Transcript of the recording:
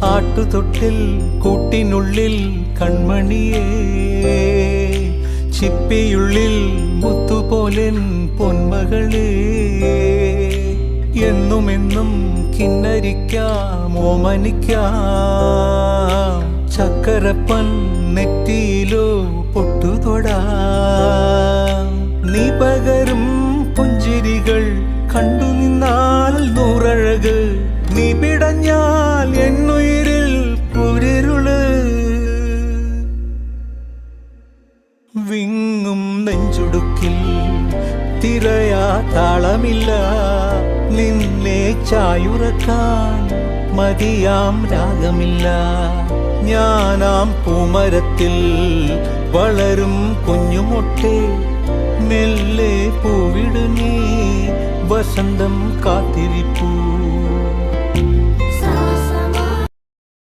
ആട്ടുതൊട്ടിൽ കൂട്ടിനുള്ളിൽ കൺമണിയേ, ചിപ്പിയുള്ളിൽ മുത്തുപോലെൻ പൊന്മകളേ, എന്നുമെന്നും കിന്നരിക്കാം ഓമനിക്കാം, ചക്കരപ്പൻ നെറ്റിയിലോ പൊട്ടുതൊടാം. നീ പകരും പുഞ്ചിരികൾ കണ്ടു നിന്നാൽ നൂറഴക്, നീ പിടഞ്ഞാൽ എന്നുയിരിൽ കുരിരുള്. വിങ്ങും നെഞ്ചുടുക്കിൽ തിരയാ താളമില്ല, നിന്നെ ചായുറക്കാൻ മതിയാം രാഗമില്ല. ഞാനാം പൂമരത്തിൽ വളരും കുഞ്ഞുമൊട്ടെ, മെല്ലെ പൂവിടു നീ വസന്തം കാത്തിരിപ്പൂ.